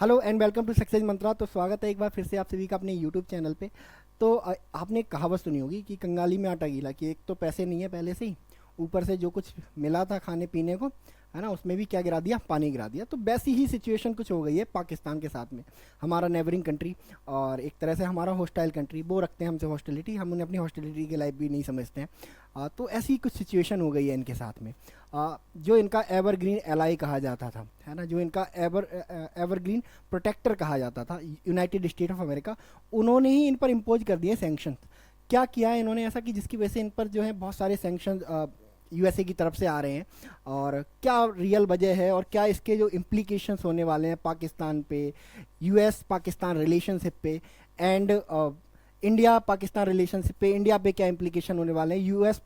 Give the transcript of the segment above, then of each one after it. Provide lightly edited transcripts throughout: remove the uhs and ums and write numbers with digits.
Hello and welcome to success Mantra. तो स्वागत है एक बार फिर से आप सभी का अपने यूट्यूब चैनल पे। तो आपने एक कहावत सुनी होगी कि कंगाली में आटा गीला, कि एक तो पैसे नहीं है पहले से ही, ऊपर से जो कुछ मिला था खाने पीने को, है ना, उसमें भी क्या गिरा दिया, पानी गिरा दिया। तो वैसी ही सिचुएशन कुछ हो गई है पाकिस्तान के साथ में। हमारा नेबरिंग कंट्री और एक तरह से हमारा हॉस्टाइल कंट्री, वो रखते हैं हमसे हॉस्टिलिटी, हम उन्हें अपनी हॉस्टिलिटी के लायक भी नहीं समझते हैं। तो ऐसी कुछ सिचुएशन हो गई है इनके साथ में। जो इनका एवरग्रीन एलाई कहा जाता था, है ना, जो इनका एवरग्रीन प्रोटेक्टर कहा जाता था, यूनाइटेड स्टेट ऑफ अमेरिका, उन्होंने ही इन पर इम्पोज कर दिए सैंक्शन। क्या किया है इन्होंने ऐसा कि जिसकी वजह से इन पर जो है बहुत सारे सैंक्शन यूएसए की तरफ से आ रहे हैं, और क्या रियल वजह है और क्या इसके जो इम्प्लीकेशंस होने वाले हैं पाकिस्तान पे, यूएस पाकिस्तान रिलेशनशिप पे, एंड इंडिया पाकिस्तान रिलेशनशिप पे, इंडिया पे क्या इम्प्लीकेशन होने वाले हैं, US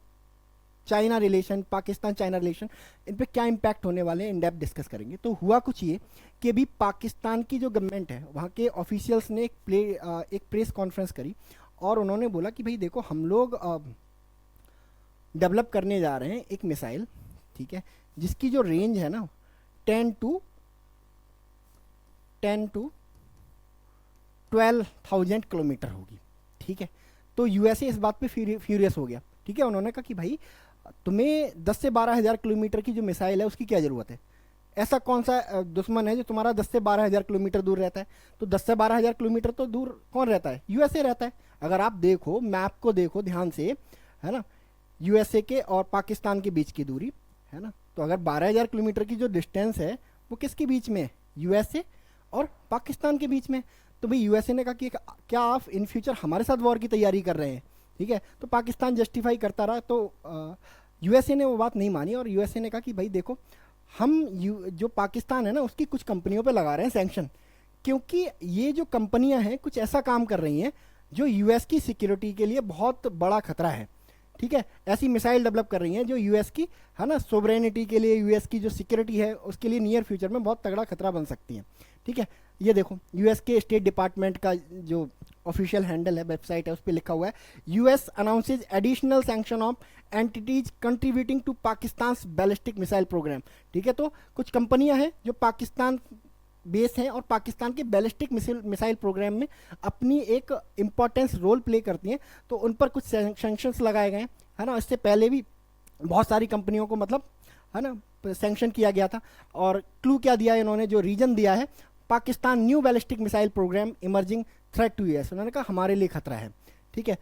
China relation, Pakistan China relation, इन पे क्या इम्पैक्ट होने वाले हैं, इन डेप्थ डिस्कस करेंगे। तो हुआ कुछ ये कि अभी पाकिस्तान की जो गवर्नमेंट है, वहाँ के ऑफिशियल्स ने एक प्रेस कॉन्फ्रेंस करी, और उन्होंने बोला कि भाई देखो, हम लोग डेवलप करने जा रहे हैं एक मिसाइल, ठीक है, जिसकी जो रेंज है ना 10 टू 12,000 किलोमीटर होगी, ठीक है। तो यूएसए इस बात पे फ्यूरियस हो गया, ठीक है। उन्होंने कहा कि भाई तुम्हें 10 से 12 हज़ार किलोमीटर की जो मिसाइल है उसकी क्या ज़रूरत है, ऐसा कौन सा दुश्मन है जो तुम्हारा 10 से 12 हज़ार किलोमीटर दूर रहता है। तो 10 से 12 हज़ार किलोमीटर तो दूर कौन रहता है, यूएसए रहता है। अगर आप देखो मैप को, देखो ध्यान से, है ना, यूएसए के और पाकिस्तान के बीच की दूरी, है ना, तो अगर 12 हज़ार किलोमीटर की जो डिस्टेंस है वो किसके बीच में है, यूएसए और पाकिस्तान के बीच में। तो भाई यूएसए ने कहा कि क्या आप इन फ्यूचर हमारे साथ वॉर की तैयारी कर रहे हैं, ठीक है। तो पाकिस्तान जस्टिफाई करता रहा, तो यूएसए ने वो बात नहीं मानी, और यूएसए ने कहा कि भाई देखो, हम जो पाकिस्तान है ना उसकी कुछ कंपनियों पे लगा रहे हैं सैंक्शन, क्योंकि ये जो कंपनियां हैं कुछ ऐसा काम कर रही हैं जो यूएस की सिक्योरिटी के लिए बहुत बड़ा खतरा है, ठीक है। ऐसी मिसाइल डेवलप कर रही हैं जो यूएस की, है ना, सोवरेनिटी के लिए, यूएस की जो सिक्योरिटी है उसके लिए नियर फ्यूचर में बहुत तगड़ा खतरा बन सकती हैं, ठीक है। ये देखो यूएस के स्टेट डिपार्टमेंट का जो ऑफिशियल हैंडल है, वेबसाइट है, उस पर लिखा हुआ है, US announces additional sanction of entities contributing to Pakistan ballistic missile programme, ठीक है। तो कुछ कंपनियां हैं जो पाकिस्तान बेस हैं और पाकिस्तान के बैलिस्टिक मिसाइल प्रोग्राम में अपनी एक इम्पोर्टेंस रोल प्ले करती हैं, तो उन पर कुछ सैंक्शंस लगाए गए हैं, है ना। इससे पहले भी बहुत सारी कंपनियों को, मतलब, है ना, सैंक्शन किया गया था। और क्लू क्या दिया है इन्होंने, जो रीजन दिया है, Pakistan new ballistic missile programme emerging threat to US, उन्होंने कहा हमारे लिए खतरा है, ठीक है।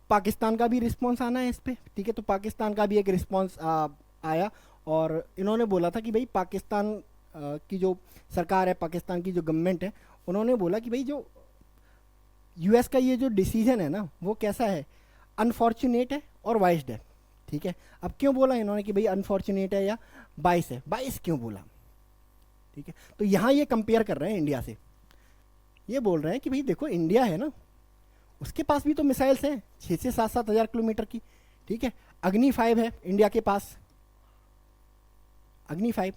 पाकिस्तान का भी रिस्पॉन्स आना है इस पर, ठीक है। तो पाकिस्तान का भी एक रिस्पॉन्स आया, और इन्होंने बोला था कि भाई पाकिस्तान की जो सरकार है, पाकिस्तान की जो गवर्नमेंट है, उन्होंने बोला कि भाई जो यूएस का ये जो डिसीजन है ना वो कैसा है, अनफॉर्चुनेट है और वाइस्ड है, ठीक है। अब क्यों बोला इन्होंने कि भाई अनफॉर्चुनेट है या बाइस है, बाइस क्यों बोला, ठीक है। तो यहाँ ये कंपेयर कर रहे हैं इंडिया से, ये बोल रहे हैं कि भाई देखो, इंडिया है ना, उसके पास भी तो मिसाइल्स हैं 6 से 7 हज़ार किलोमीटर की, ठीक है। अग्नि 5 है इंडिया के पास, अग्नि 5,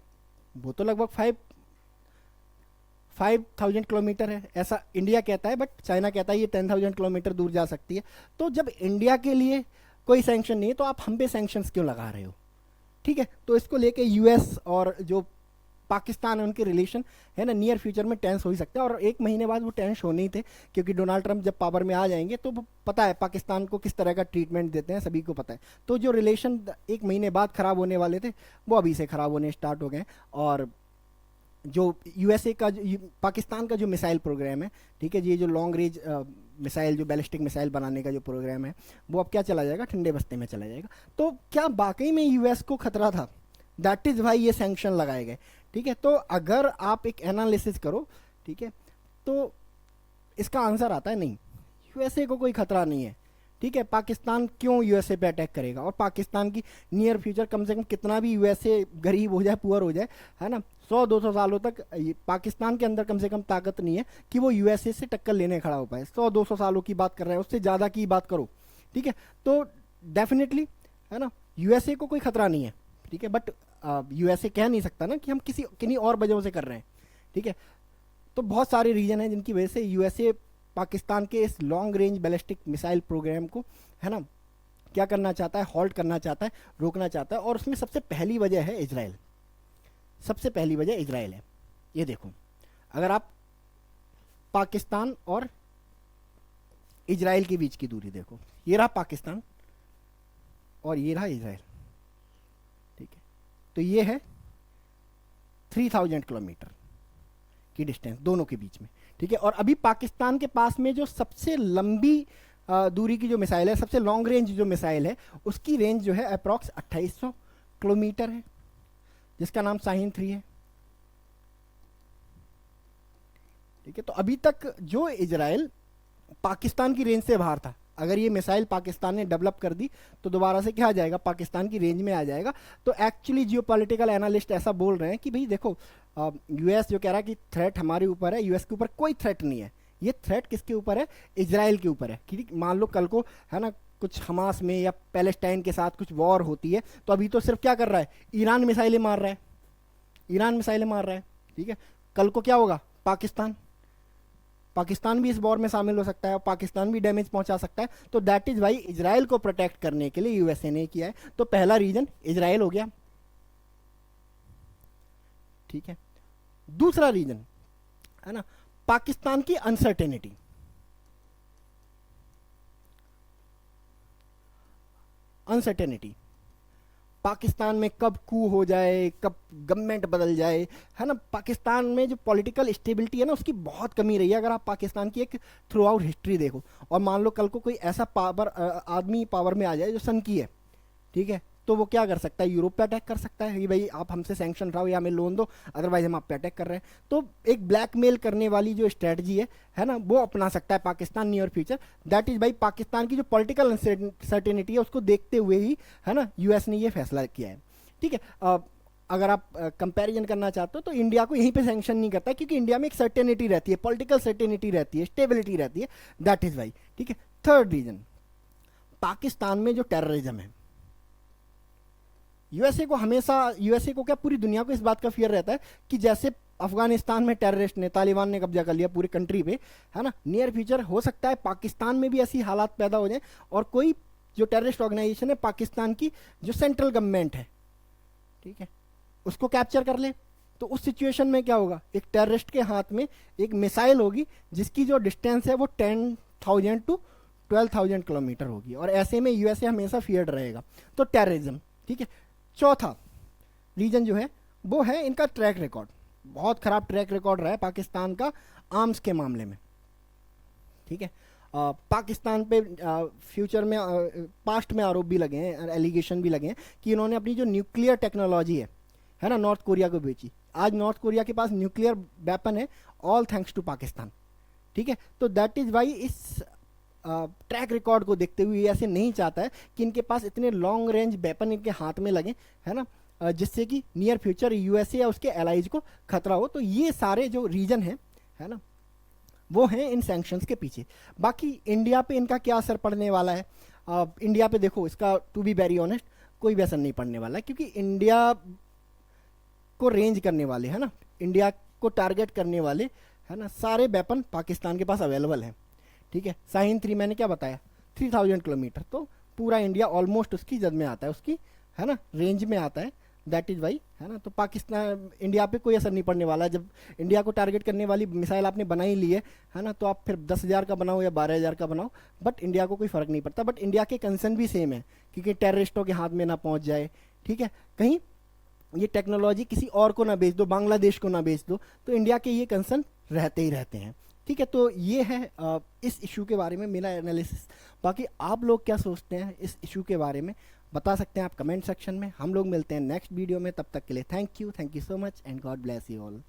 वो तो लगभग 5,000 किलोमीटर है, ऐसा इंडिया कहता है, बट चाइना कहता है ये 10,000 किलोमीटर दूर जा सकती है। तो जब इंडिया के लिए कोई सैंक्शन नहीं है तो आप हम पे सैंक्शंस क्यों लगा रहे हो, ठीक है। तो इसको लेके यूएस और जो पाकिस्तान है उनके रिलेशन, है ना, नियर फ्यूचर में टेंस हो ही सकते हैं, और एक महीने बाद वो टेंस होने ही थे, क्योंकि डोनाल्ड ट्रंप जब पावर में आ जाएंगे तो वो पता है पाकिस्तान को किस तरह का ट्रीटमेंट देते हैं, सभी को पता है। तो जो रिलेशन एक महीने बाद खराब होने वाले थे वो अभी से खराब होने स्टार्ट हो गए। और जो यूएसए का पाकिस्तान का जो मिसाइल प्रोग्राम है, ठीक है, ये जो लॉन्ग रेंज मिसाइल, जो बैलिस्टिक मिसाइल बनाने का जो प्रोग्राम है, वो अब क्या चला जाएगा, ठंडे बस्ते में चला जाएगा। तो क्या वाकई में यूएस को खतरा था, दैट इज़ वाई ये सैंक्शन लगाए गए, ठीक है। तो अगर आप एक एनालिसिस करो, ठीक है, तो इसका आंसर आता है नहीं, यूएसए को कोई खतरा नहीं है, ठीक है। पाकिस्तान क्यों यूएसए पे अटैक करेगा, और पाकिस्तान की नियर फ्यूचर कम से कम कितना भी यूएसए गरीब हो जाए, पुअर हो जाए, है ना, 100-200 सालों तक पाकिस्तान के अंदर कम से कम ताकत नहीं है कि वो यूएसए से टक्कर लेने खड़ा हो पाए। 100-200 सालों की बात कर रहे हैं, उससे ज़्यादा की बात करो, ठीक है। तो डेफिनेटली, है ना, यूएसए को कोई खतरा नहीं है, ठीक है। बट यूएसए कह नहीं सकता ना कि हम किन्हीं और वजहों से कर रहे हैं, ठीक है। तो बहुत सारे रीजन हैं जिनकी वजह से यूएसए पाकिस्तान के इस long range ballistic missile programme को, है ना, क्या करना चाहता है, हॉल्ट करना चाहता है, रोकना चाहता है। और उसमें सबसे पहली वजह है इजराइल, सबसे पहली वजह इजराइल है। ये देखो, अगर आप पाकिस्तान और इजराइल के बीच की दूरी देखो, ये रहा पाकिस्तान और ये रहा इजराइल, ठीक है, तो ये है 3000 किलोमीटर की डिस्टेंस दोनों के बीच में, ठीक है। और अभी पाकिस्तान के पास में जो सबसे लंबी दूरी की जो मिसाइल है, सबसे लॉन्ग रेंज जो मिसाइल है, उसकी रेंज जो है अप्रॉक्स 2800 किलोमीटर है, जिसका नाम शाहीन 3 है, ठीक है। तो अभी तक जो इजराइल पाकिस्तान की रेंज से बाहर था, अगर ये मिसाइल पाकिस्तान ने डेवलप कर दी तो दोबारा से क्या आ जाएगा, पाकिस्तान की रेंज में आ जाएगा। तो एक्चुअली जियोपॉलिटिकल एनालिस्ट ऐसा बोल रहे हैं कि भाई देखो, यूएस जो कह रहा है कि थ्रेट हमारे ऊपर है, यूएस के ऊपर कोई थ्रेट नहीं है, ये थ्रेट किसके ऊपर है, इजराइल के ऊपर है। ठीक, मान लो कल को है ना कुछ हमास में या पैलेस्टाइन के साथ कुछ वॉर होती है, तो अभी तो सिर्फ क्या कर रहा है, ईरान मिसाइलें मार रहा है, ईरान मिसाइलें मार रहा है, ठीक है। कल को क्या होगा, पाकिस्तान भी इस वॉर में शामिल हो सकता है और पाकिस्तान भी डैमेज पहुंचा सकता है। तो दैट इज वाई इजराइल को प्रोटेक्ट करने के लिए यूएसए ने किया है। तो पहला रीजन इजराइल हो गया, ठीक है। दूसरा रीजन है ना पाकिस्तान की अनसर्टेनिटी। अनसर्टेनिटी, पाकिस्तान में कब कू हो जाए, कब गवर्नमेंट बदल जाए, है ना। पाकिस्तान में जो पॉलिटिकल स्टेबिलिटी है ना, उसकी बहुत कमी रही है। अगर आप पाकिस्तान की एक थ्रू आउट हिस्ट्री देखो, और मान लो कल को कोई ऐसा आदमी पावर में आ जाए जो सन की है, ठीक है, तो वो क्या कर सकता है, यूरोप पे अटैक कर सकता है कि भाई आप हमसे सैंक्शन उठाओ या हमें लोन दो, अदरवाइज हम आप पे अटैक कर रहे हैं। तो एक ब्लैकमेल करने वाली जो स्ट्रेटजी है ना, वो अपना सकता है Pakistan near future. That is भाई पाकिस्तान की जो पॉलिटिकल अनसर्टेनिटी है उसको देखते हुए ही है ना यूएस ने ये फैसला किया है, ठीक है। अगर आप कंपैरिजन करना चाहते हो तो इंडिया को यहीं पे सैंक्शन नहीं करता, क्योंकि इंडिया में एक सर्टेनिटी रहती है, पॉलिटिकल सर्टेनिटी रहती है, स्टेबिलिटी रहती है, दैट इज वाई, ठीक है। थर्ड रीजन, पाकिस्तान में जो टेररिज्म है, यूएसए को हमेशा, यूएसए को क्या पूरी दुनिया को इस बात का फियर रहता है कि जैसे अफगानिस्तान में टेररिस्ट ने, तालिबान ने कब्जा कर लिया पूरी कंट्री पे, है ना, नियर फ्यूचर हो सकता है पाकिस्तान में भी ऐसी हालात पैदा हो जाए और कोई जो टेररिस्ट ऑर्गेनाइजेशन है पाकिस्तान की, जो सेंट्रल गवर्नमेंट है, ठीक है, उसको कैप्चर कर ले। तो उस सिचुएशन में क्या होगा, एक टेररिस्ट के हाथ में एक मिसाइल होगी जिसकी जो डिस्टेंस है वो 10,000 टू 12,000 किलोमीटर होगी, और ऐसे में यूएसए हमेशा फियर्ड रहेगा। तो टेररिज्म, ठीक है। चौथा रीजन जो है वो है इनका ट्रैक रिकॉर्ड। बहुत खराब ट्रैक रिकॉर्ड रहा है पाकिस्तान का आर्म्स के मामले में, ठीक है। पाकिस्तान पे फ्यूचर में, पास्ट में आरोप भी लगे हैं, एलिगेशन भी लगे हैं कि इन्होंने अपनी जो न्यूक्लियर टेक्नोलॉजी है ना नॉर्थ कोरिया को बेची। आज नॉर्थ कोरिया के पास न्यूक्लियर वेपन है, ऑल थैंक्स टू पाकिस्तान, ठीक है। तो दैट इज वाई इस ट्रैक रिकॉर्ड को देखते हुए ऐसे नहीं चाहता है कि इनके पास इतने लॉन्ग रेंज वेपन इनके हाथ में लगे, है ना, जिससे कि नियर फ्यूचर यूएसए या उसके एलाइज को खतरा हो। तो ये सारे जो रीजन है ना, वो हैं इन सैंक्शंस के पीछे। बाकी इंडिया पे इनका क्या असर पड़ने वाला है, इंडिया पे देखो, इसका टू बी वेरी ऑनेस्ट कोई भी असर नहीं पड़ने वाला है, क्योंकि इंडिया को रेंज करने वाले, है ना, इंडिया को टारगेट करने वाले, है ना, सारे वेपन पाकिस्तान के पास अवेलेबल हैं, ठीक है। शाहीन 3 मैंने क्या बताया, 3000 किलोमीटर, तो पूरा इंडिया ऑलमोस्ट उसकी जद में आता है, उसकी, है ना, रेंज में आता है। दैट इज वाई, है ना, तो पाकिस्तान, इंडिया पे कोई असर नहीं पड़ने वाला। जब इंडिया को टारगेट करने वाली मिसाइल आपने बना ही ली है ना, तो आप फिर 10,000 का बनाओ या 12,000 का बनाओ, बट इंडिया को कोई फर्क नहीं पड़ता। बट इंडिया के कंसर्न भी सेम है, क्योंकि टेररिस्टों के हाथ में ना पहुंच जाए, ठीक है, कहीं ये टेक्नोलॉजी किसी और को ना बेच दो, बांग्लादेश को ना बेच दो, तो इंडिया के ये कंसर्न रहते ही रहते हैं, ठीक है। तो ये है इस इशू के बारे में मेरा एनालिसिस। बाकी आप लोग क्या सोचते हैं इस इशू के बारे में, बता सकते हैं आप कमेंट सेक्शन में। हम लोग मिलते हैं नेक्स्ट वीडियो में, तब तक के लिए thank you so much and God bless you all.